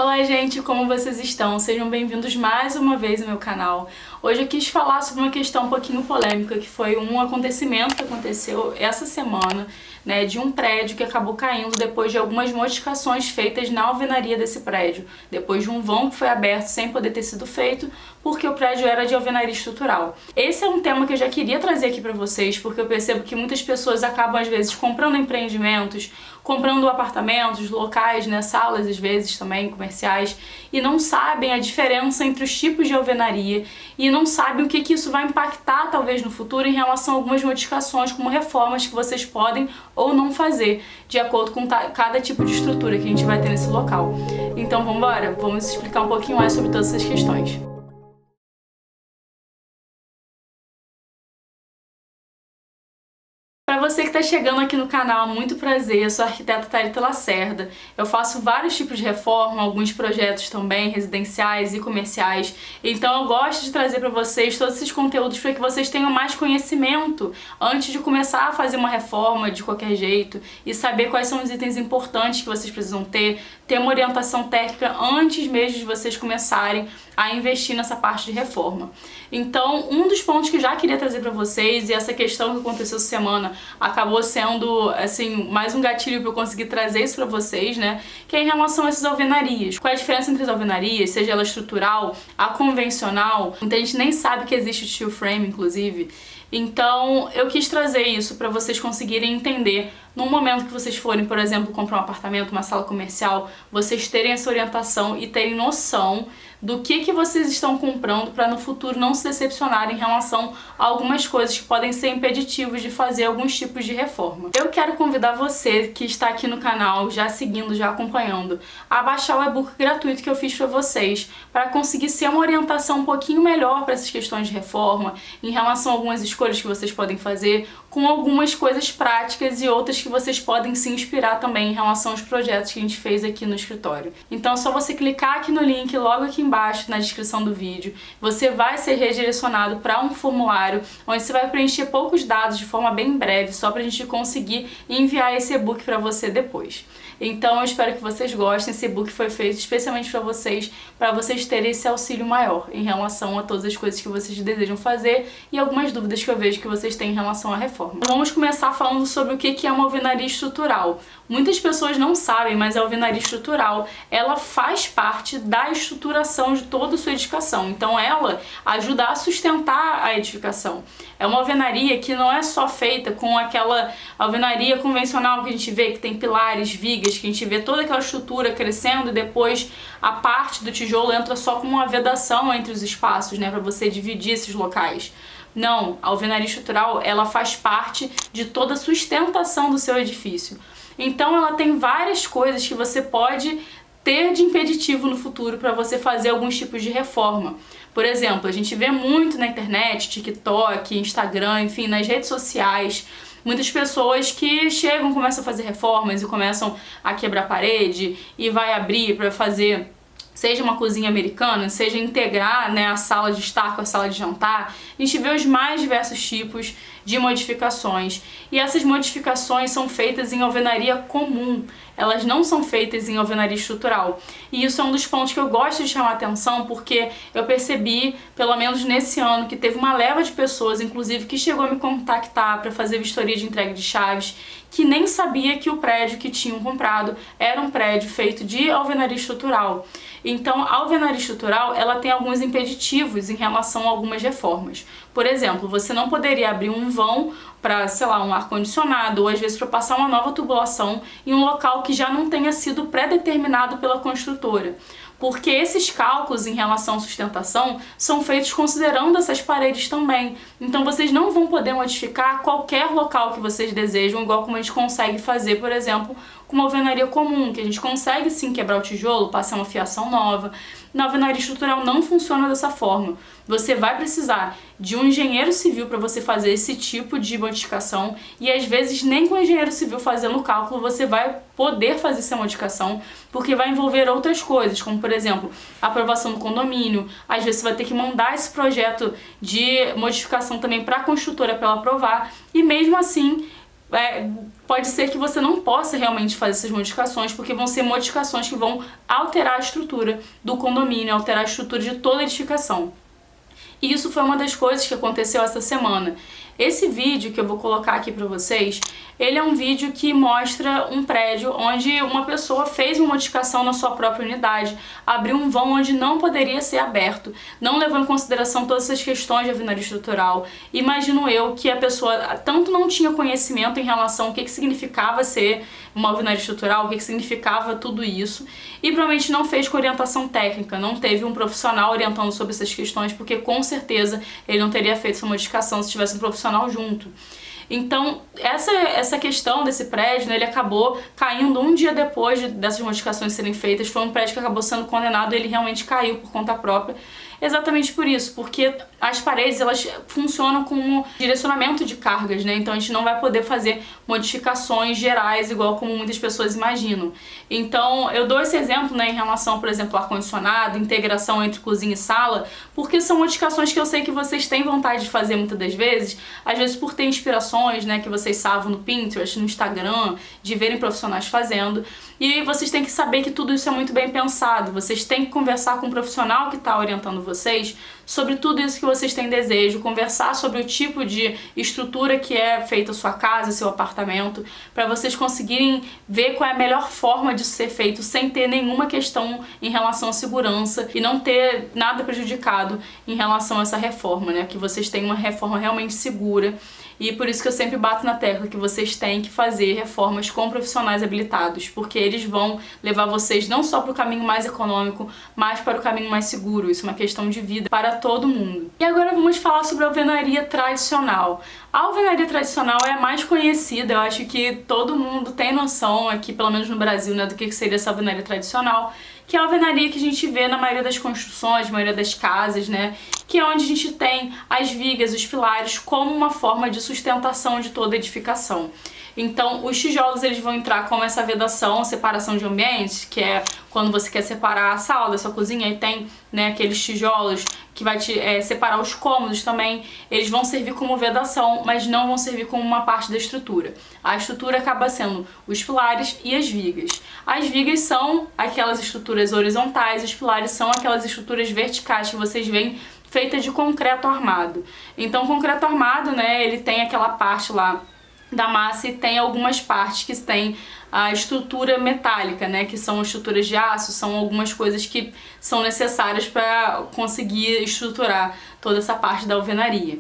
Olá gente, como vocês estão? Sejam bem-vindos mais uma vez ao meu canal. Hoje eu quis falar sobre uma questão um pouquinho polêmica, que foi um acontecimento que aconteceu essa semana, de um prédio que acabou caindo depois de algumas modificações feitas na alvenaria desse prédio, depois de um vão que foi aberto sem poder ter sido feito, porque o prédio era de alvenaria estrutural. Esse é um tema que eu já queria trazer aqui pra vocês, porque eu percebo que muitas pessoas acabam às vezes comprando empreendimentos, comprando apartamentos, locais, salas às vezes também, comerciais, e não sabem a diferença entre os tipos de alvenaria e não sabem o que isso vai impactar talvez no futuro em relação a algumas modificações, como reformas que vocês podem ou não fazer, de acordo com cada tipo de estrutura que a gente vai ter nesse local. Então vamos embora? Vamos explicar um pouquinho mais sobre todas essas questões. Para você que está chegando aqui no canal, muito prazer, eu sou a arquiteta Thalita Lacerda. Eu faço vários tipos de reforma, alguns projetos também, residenciais e comerciais. Então eu gosto de trazer para vocês todos esses conteúdos para que vocês tenham mais conhecimento antes de começar a fazer uma reforma de qualquer jeito e saber quais são os itens importantes que vocês precisam ter uma orientação técnica antes mesmo de vocês começarem a investir nessa parte de reforma. Então, um dos pontos que eu já queria trazer para vocês, e essa questão que aconteceu essa semana acabou sendo, assim, mais um gatilho para eu conseguir trazer isso para vocês, que é em relação a essas alvenarias. Qual é a diferença entre as alvenarias, seja ela estrutural, a convencional? Muita gente nem sabe que existe o steel frame, inclusive. Então, eu quis trazer isso para vocês conseguirem entender, no momento que vocês forem, por exemplo, comprar um apartamento, uma sala comercial, vocês terem essa orientação e terem noção do que vocês estão comprando para no futuro não se decepcionarem em relação a algumas coisas que podem ser impeditivos de fazer alguns tipos de reforma. Eu quero convidar você que está aqui no canal, já seguindo, já acompanhando, a baixar o e-book gratuito que eu fiz para vocês, para conseguir ser uma orientação um pouquinho melhor para essas questões de reforma, em relação a algumas escolhas que vocês podem fazer, com algumas coisas práticas e outras que vocês podem se inspirar também em relação aos projetos que a gente fez aqui no escritório. Então é só você clicar aqui no link logo aqui embaixo na descrição do vídeo, você vai ser redirecionado para um formulário onde você vai preencher poucos dados de forma bem breve, só para a gente conseguir enviar esse e-book para você depois. Então eu espero que vocês gostem, esse e-book foi feito especialmente para vocês terem esse auxílio maior em relação a todas as coisas que vocês desejam fazer e algumas dúvidas que eu vejo que vocês têm em relação à reforma. Vamos começar falando sobre o que é uma alvenaria estrutural. Muitas pessoas não sabem, mas a alvenaria estrutural, ela faz parte da estruturação de toda a sua edificação. Então ela ajuda a sustentar a edificação. É uma alvenaria que não é só feita com aquela alvenaria convencional que a gente vê, que tem pilares, vigas, que a gente vê toda aquela estrutura crescendo e depois a parte do tijolo entra só como uma vedação entre os espaços, para você dividir esses locais. Não, a alvenaria estrutural, ela faz parte de toda a sustentação do seu edifício. Então ela tem várias coisas que você pode ter de impeditivo no futuro para você fazer alguns tipos de reforma. Por exemplo, a gente vê muito na internet, TikTok, Instagram, enfim, nas redes sociais, muitas pessoas que chegam, começam a fazer reformas e começam a quebrar parede e vai abrir para fazer, seja uma cozinha americana, seja integrar a sala de estar com a sala de jantar. A gente vê os mais diversos tipos de modificações. E essas modificações são feitas em alvenaria comum, elas não são feitas em alvenaria estrutural. E isso é um dos pontos que eu gosto de chamar a atenção, porque eu percebi, pelo menos nesse ano, que teve uma leva de pessoas, inclusive, que chegou a me contactar para fazer vistoria de entrega de chaves, que nem sabia que o prédio que tinham comprado era um prédio feito de alvenaria estrutural. Então, a alvenaria estrutural, ela tem alguns impeditivos em relação a algumas reformas. Por exemplo, você não poderia abrir um vão para, sei lá, um ar-condicionado ou às vezes para passar uma nova tubulação em um local que já não tenha sido pré-determinado pela construtora. Porque esses cálculos em relação à sustentação são feitos considerando essas paredes também. Então vocês não vão poder modificar qualquer local que vocês desejam, igual como a gente consegue fazer, por exemplo, com uma alvenaria comum, que a gente consegue sim quebrar o tijolo, passar uma fiação nova. Na alvenaria estrutural não funciona dessa forma. Você vai precisar de um engenheiro civil para você fazer esse tipo de modificação e às vezes nem com o engenheiro civil fazendo o cálculo você vai poder fazer essa modificação, porque vai envolver outras coisas, como por exemplo, a aprovação do condomínio. Às vezes você vai ter que mandar esse projeto de modificação também para a construtora para ela aprovar, e mesmo assim pode ser que você não possa realmente fazer essas modificações, porque vão ser modificações que vão alterar a estrutura do condomínio, alterar a estrutura de toda a edificação. E isso foi uma das coisas que aconteceu essa semana. Esse vídeo que eu vou colocar aqui pra vocês, ele é um vídeo que mostra um prédio onde uma pessoa fez uma modificação na sua própria unidade, abriu um vão onde não poderia ser aberto, não levou em consideração todas essas questões de alvenaria estrutural. Imagino eu que a pessoa tanto não tinha conhecimento em relação ao que significava ser uma alvenaria estrutural, o que significava tudo isso, e provavelmente não fez com orientação técnica, não teve um profissional orientando sobre essas questões, porque com certeza ele não teria feito essa modificação se tivesse um profissional junto. Então, essa questão desse prédio, né, ele acabou caindo um dia depois dessas modificações serem feitas. Foi um prédio que acabou sendo condenado e ele realmente caiu por conta própria. Exatamente por isso, porque as paredes, elas funcionam como direcionamento de cargas, né? Então a gente não vai poder fazer modificações gerais igual como muitas pessoas imaginam. Então eu dou esse exemplo, né, em relação, por exemplo, ao ar-condicionado, integração entre cozinha e sala, porque são modificações que eu sei que vocês têm vontade de fazer muitas das vezes, às vezes por ter inspirações, né, que vocês salvam no Pinterest, no Instagram, de verem profissionais fazendo. E vocês têm que saber que tudo isso é muito bem pensado. Vocês têm que conversar com um profissional que está orientando vocês sobre tudo isso que vocês têm desejo, conversar sobre o tipo de estrutura que é feita a sua casa, seu apartamento, para vocês conseguirem ver qual é a melhor forma de ser feito sem ter nenhuma questão em relação à segurança e não ter nada prejudicado em relação a essa reforma, né? Que vocês tenham uma reforma realmente segura. E por isso que eu sempre bato na tecla que vocês têm que fazer reformas com profissionais habilitados, porque eles vão levar vocês não só para o caminho mais econômico, mas para o caminho mais seguro. Isso é uma questão de vida para todo mundo. E agora vamos falar sobre a alvenaria tradicional. A alvenaria tradicional é a mais conhecida, eu acho que todo mundo tem noção aqui, pelo menos no Brasil, né, do que seria essa alvenaria tradicional, que é a alvenaria que a gente vê na maioria das construções, na maioria das casas, né, que é onde a gente tem as vigas, os pilares, como uma forma de sustentação de toda a edificação. Então, os tijolos eles vão entrar como essa vedação, separação de ambientes, que é quando você quer separar a sala da sua cozinha e tem, né, aqueles tijolos que vai separar os cômodos também. Eles vão servir como vedação, mas não vão servir como uma parte da estrutura. A estrutura acaba sendo os pilares e as vigas. As vigas são aquelas estruturas horizontais, os pilares são aquelas estruturas verticais que vocês veem feitas de concreto armado. Então, o concreto armado, né, ele tem aquela parte lá da massa e tem algumas partes que tem a estrutura metálica, né, que são estruturas de aço, são algumas coisas que são necessárias para conseguir estruturar toda essa parte da alvenaria.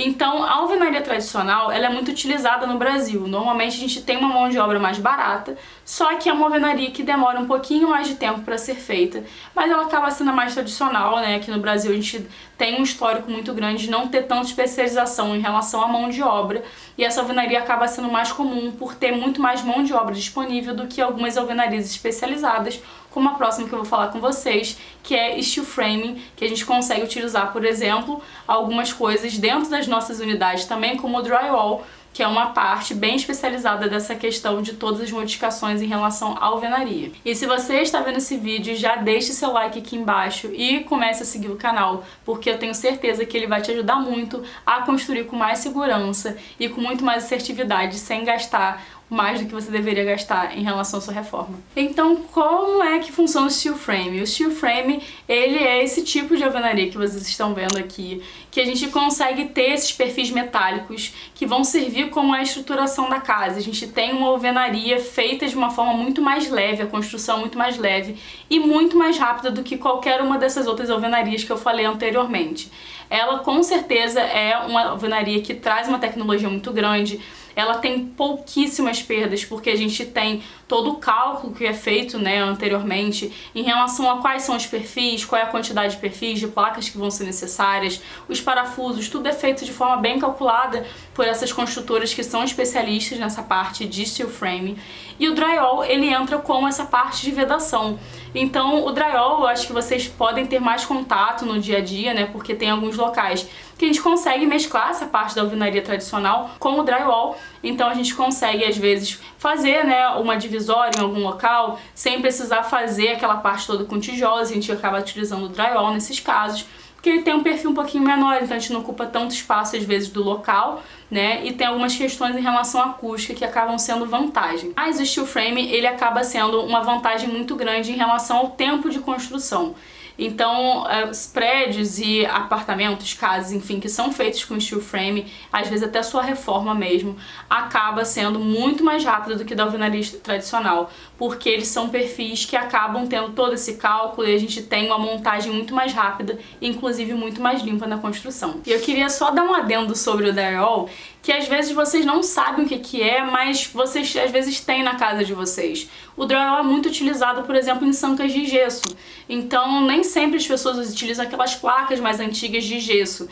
Então, a alvenaria tradicional, ela é muito utilizada no Brasil. Normalmente a gente tem uma mão de obra mais barata, só que é uma alvenaria que demora um pouquinho mais de tempo para ser feita, mas ela acaba sendo a mais tradicional, né? Aqui no Brasil a gente tem um histórico muito grande de não ter tanta especialização em relação à mão de obra, e essa alvenaria acaba sendo mais comum por ter muito mais mão de obra disponível do que algumas alvenarias especializadas, como a próxima que eu vou falar com vocês, que é steel framing, que a gente consegue utilizar, por exemplo, algumas coisas dentro das nossas unidades também, como o drywall, que é uma parte bem especializada dessa questão de todas as modificações em relação à alvenaria. E se você está vendo esse vídeo, já deixe seu like aqui embaixo e comece a seguir o canal, porque eu tenho certeza que ele vai te ajudar muito a construir com mais segurança e com muito mais assertividade, sem gastar mais do que você deveria gastar em relação à sua reforma. Então, como é que funciona o steel frame? O steel frame, ele é esse tipo de alvenaria que vocês estão vendo aqui, que a gente consegue ter esses perfis metálicos que vão servir como a estruturação da casa. A gente tem uma alvenaria feita de uma forma muito mais leve, a construção muito mais leve e muito mais rápida do que qualquer uma dessas outras alvenarias que eu falei anteriormente. Ela com certeza é uma alvenaria que traz uma tecnologia muito grande. Ela tem pouquíssimas perdas, porque a gente tem todo o cálculo que é feito, né, anteriormente em relação a quais são os perfis, qual é a quantidade de perfis, de placas que vão ser necessárias, os parafusos, tudo é feito de forma bem calculada por essas construtoras que são especialistas nessa parte de steel frame. E o drywall, ele entra com essa parte de vedação. Então, o drywall, eu acho que vocês podem ter mais contato no dia a dia, né, porque tem alguns locais que a gente consegue mesclar essa parte da alvenaria tradicional com o drywall. Então a gente consegue, às vezes, fazer, né, uma divisória em algum local, sem precisar fazer aquela parte toda com tijolos. A gente acaba utilizando o drywall nesses casos. porque ele tem um perfil um pouquinho menor, então a gente não ocupa tanto espaço às vezes do local, né? E tem algumas questões em relação à acústica que acabam sendo vantagem. Mas o steel frame, ele acaba sendo uma vantagem muito grande em relação ao tempo de construção. Então, os prédios e apartamentos, casas, enfim, que são feitos com steel frame, às vezes até sua reforma mesmo, acaba sendo muito mais rápida do que da alvenaria tradicional, porque eles são perfis que acabam tendo todo esse cálculo e a gente tem uma montagem muito mais rápida, inclusive muito mais limpa na construção. E eu queria só dar um adendo sobre o drywall, que às vezes vocês não sabem o que é, mas vocês às vezes têm na casa de vocês. O drywall é muito utilizado, por exemplo, em sancas de gesso. Então, nem sempre as pessoas utilizam aquelas placas mais antigas de gesso.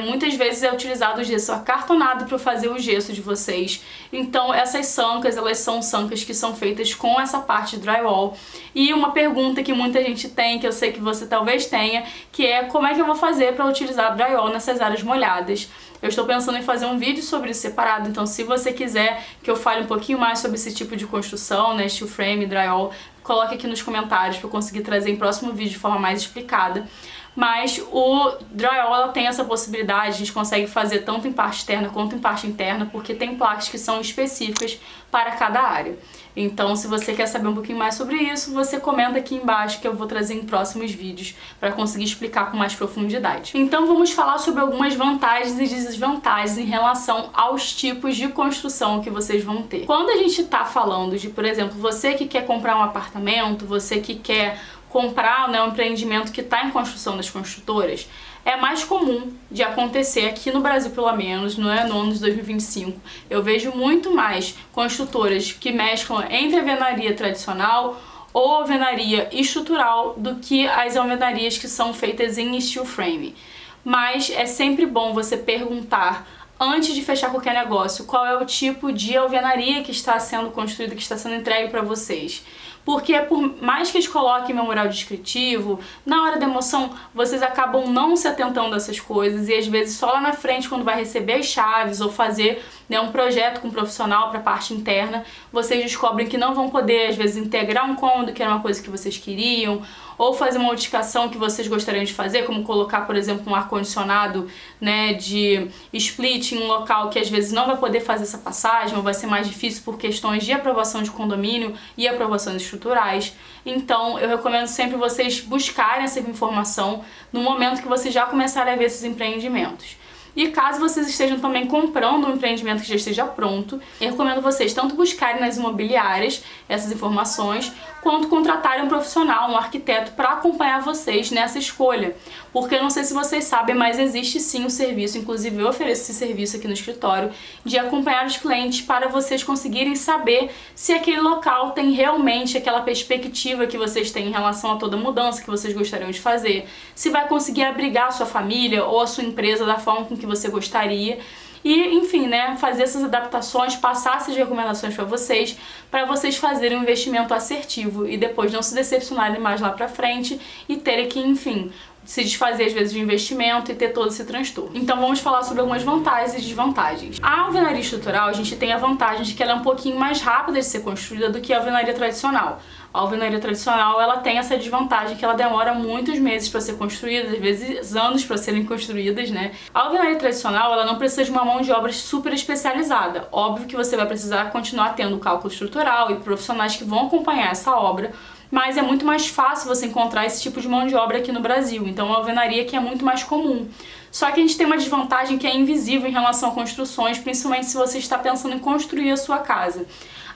Muitas vezes é utilizado o gesso acartonado para fazer o gesso de vocês. Então, essas sancas, elas são sancas que são feitas com essa parte de drywall. E uma pergunta que muita gente tem, que eu sei que você talvez tenha, que é como é que eu vou fazer para utilizar drywall nessas áreas molhadas? Eu estou pensando em fazer um vídeo sobre isso separado, então se você quiser que eu fale um pouquinho mais sobre esse tipo de construção, né, steel frame, drywall, coloque aqui nos comentários para eu conseguir trazer em próximo vídeo de forma mais explicada. Mas o drywall, ela tem essa possibilidade, a gente consegue fazer tanto em parte externa quanto em parte interna, porque tem placas que são específicas para cada área. Então, se você quer saber um pouquinho mais sobre isso, você comenta aqui embaixo que eu vou trazer em próximos vídeos para conseguir explicar com mais profundidade. Então, vamos falar sobre algumas vantagens e desvantagens em relação aos tipos de construção que vocês vão ter. Quando a gente está falando de, por exemplo, você que quer comprar um apartamento, você que quer comprar, né, um empreendimento que está em construção das construtoras, é mais comum de acontecer aqui no Brasil, pelo menos, no ano de 2025. Eu vejo muito mais construtoras que mesclam entre alvenaria tradicional ou alvenaria estrutural do que as alvenarias que são feitas em steel frame. Mas é sempre bom você perguntar, antes de fechar qualquer negócio, qual é o tipo de alvenaria que está sendo construída, que está sendo entregue para vocês. Porque por mais que eles coloquem memorial descritivo, na hora da emoção vocês acabam não se atentando a essas coisas e às vezes só lá na frente, quando vai receber as chaves ou fazer, né, um projeto com um profissional para a parte interna, vocês descobrem que não vão poder às vezes integrar um cômodo que era uma coisa que vocês queriam, ou fazer uma modificação que vocês gostariam de fazer, como colocar, por exemplo, um ar-condicionado, né, de split em um local que às vezes não vai poder fazer essa passagem, ou vai ser mais difícil por questões de aprovação de condomínio e aprovações estruturais. Então, eu recomendo sempre vocês buscarem essa informação no momento que vocês já começarem a ver esses empreendimentos. E caso vocês estejam também comprando um empreendimento que já esteja pronto, eu recomendo vocês tanto buscarem nas imobiliárias essas informações, quanto contratarem um profissional, um arquiteto, para acompanhar vocês nessa escolha. Porque eu não sei se vocês sabem, mas existe sim o serviço, inclusive eu ofereço esse serviço aqui no escritório, de acompanhar os clientes para vocês conseguirem saber se aquele local tem realmente aquela perspectiva que vocês têm em relação a toda mudança que vocês gostariam de fazer, se vai conseguir abrigar a sua família ou a sua empresa da forma com que você gostaria. E, enfim, né, fazer essas adaptações, passar essas recomendações para vocês fazerem um investimento assertivo e depois não se decepcionarem mais lá pra frente e terem que, enfim, se desfazer às vezes de investimento e ter todo esse transtorno. Então vamos falar sobre algumas vantagens e desvantagens. A alvenaria estrutural, a gente tem a vantagem de que ela é um pouquinho mais rápida de ser construída do que a alvenaria tradicional. A alvenaria tradicional, ela tem essa desvantagem que ela demora muitos meses para ser construída, às vezes anos para serem construídas, né? A alvenaria tradicional, ela não precisa de uma mão de obra super especializada. Óbvio que você vai precisar continuar tendo cálculo estrutural e profissionais que vão acompanhar essa obra, mas é muito mais fácil você encontrar esse tipo de mão de obra aqui no Brasil. Então é uma alvenaria que é muito mais comum. Só que a gente tem uma desvantagem que é invisível em relação a construções, principalmente se você está pensando em construir a sua casa.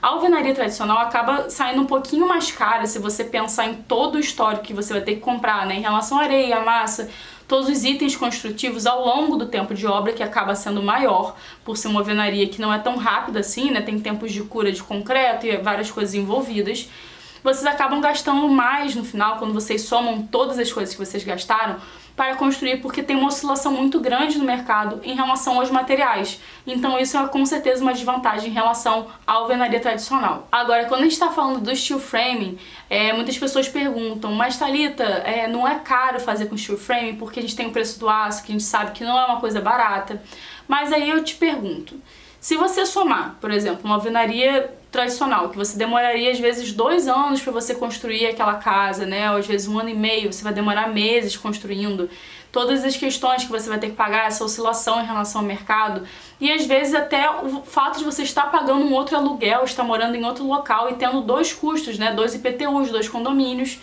A alvenaria tradicional acaba saindo um pouquinho mais cara se você pensar em todo o histórico que você vai ter que comprar, né? Em relação à areia, à massa, todos os itens construtivos ao longo do tempo de obra, que acaba sendo maior, por ser uma alvenaria que não é tão rápida assim, né? Tem tempos de cura de concreto e várias coisas envolvidas. Vocês acabam gastando mais no final, quando vocês somam todas as coisas que vocês gastaram, para construir, porque tem uma oscilação muito grande no mercado em relação aos materiais. Então isso é com certeza uma desvantagem em relação à alvenaria tradicional. Agora, quando a gente está falando do steel frame, muitas pessoas perguntam, mas Thalita, não é caro fazer com steel frame porque a gente tem o preço do aço, que a gente sabe que não é uma coisa barata. Mas aí eu te pergunto, se você somar, por exemplo, uma alvenaria tradicional, que você demoraria às vezes 2 anos para você construir aquela casa, né? Ou às vezes 1 ano e meio, você vai demorar meses construindo. Todas as questões que você vai ter que pagar, essa oscilação em relação ao mercado, e às vezes até o fato de você estar pagando um outro aluguel, estar morando em outro local e tendo 2 custos, né? 2 IPTUs, 2 condomínios,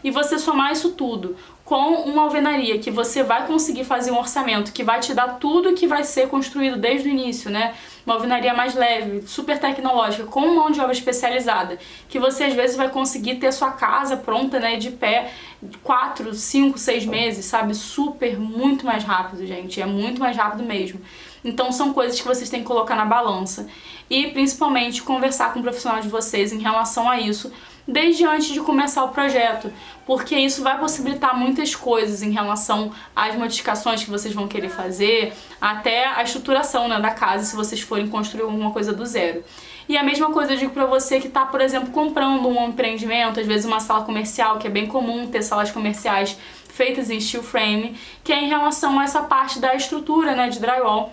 e você somar isso tudo com uma alvenaria que você vai conseguir fazer um orçamento que vai te dar tudo que vai ser construído desde o início, né? Uma alvenaria mais leve, super tecnológica, com mão de obra especializada, que você às vezes vai conseguir ter sua casa pronta, né, de pé, 4, 5, 6 meses, sabe? Super, muito mais rápido, gente, é muito mais rápido mesmo. Então são coisas que vocês têm que colocar na balança e principalmente conversar com o profissional de vocês em relação a isso, desde antes de começar o projeto, porque isso vai possibilitar muitas coisas em relação às modificações que vocês vão querer fazer, até a estruturação, né, da casa, se vocês forem construir alguma coisa do zero. E a mesma coisa eu digo pra você que tá, por exemplo, comprando um empreendimento, às vezes uma sala comercial, que é bem comum ter salas comerciais feitas em steel frame, que é em relação a essa parte da estrutura, né, de drywall,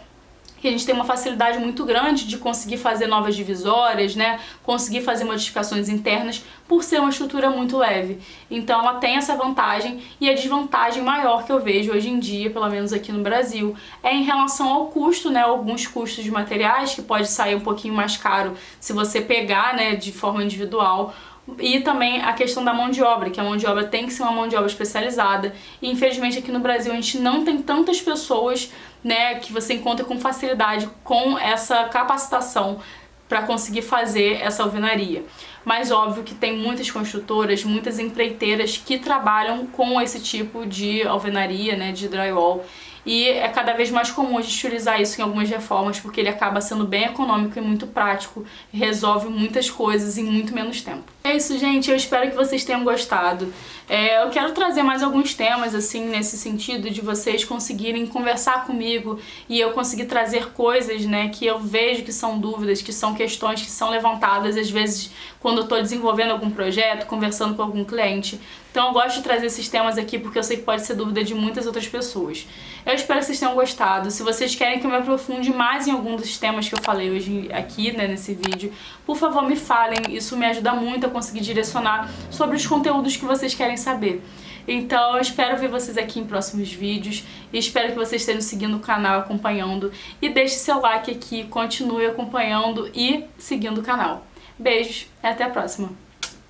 que a gente tem uma facilidade muito grande de conseguir fazer novas divisórias, né, conseguir fazer modificações internas por ser uma estrutura muito leve. Então ela tem essa vantagem, e a desvantagem maior que eu vejo hoje em dia, pelo menos aqui no Brasil, é em relação ao custo, né, alguns custos de materiais que pode sair um pouquinho mais caro se você pegar, né, de forma individual. E também a questão da mão de obra, que a mão de obra tem que ser uma mão de obra especializada. E infelizmente aqui no Brasil a gente não tem tantas pessoas, né, que você encontra com facilidade com essa capacitação para conseguir fazer essa alvenaria. Mas óbvio que tem muitas construtoras, muitas empreiteiras que trabalham com esse tipo de alvenaria, né, de drywall. E é cada vez mais comum a gente utilizar isso em algumas reformas, porque ele acaba sendo bem econômico e muito prático, resolve muitas coisas em muito menos tempo. É isso, gente, eu espero que vocês tenham gostado. Eu quero trazer mais alguns temas, assim, nesse sentido, de vocês conseguirem conversar comigo e eu conseguir trazer coisas, né, que eu vejo que são dúvidas, que são questões que são levantadas, às vezes, quando eu estou desenvolvendo algum projeto, conversando com algum cliente. Então eu gosto de trazer esses temas aqui porque eu sei que pode ser dúvida de muitas outras pessoas. Eu espero que vocês tenham gostado. Se vocês querem que eu me aprofunde mais em algum dos temas que eu falei hoje aqui, né, nesse vídeo, por favor me falem, isso me ajuda muito a conseguir direcionar sobre os conteúdos que vocês querem saber. Então eu espero ver vocês aqui em próximos vídeos e espero que vocês estejam seguindo o canal, acompanhando, e deixe seu like aqui, continue acompanhando e seguindo o canal. Beijos e até a próxima!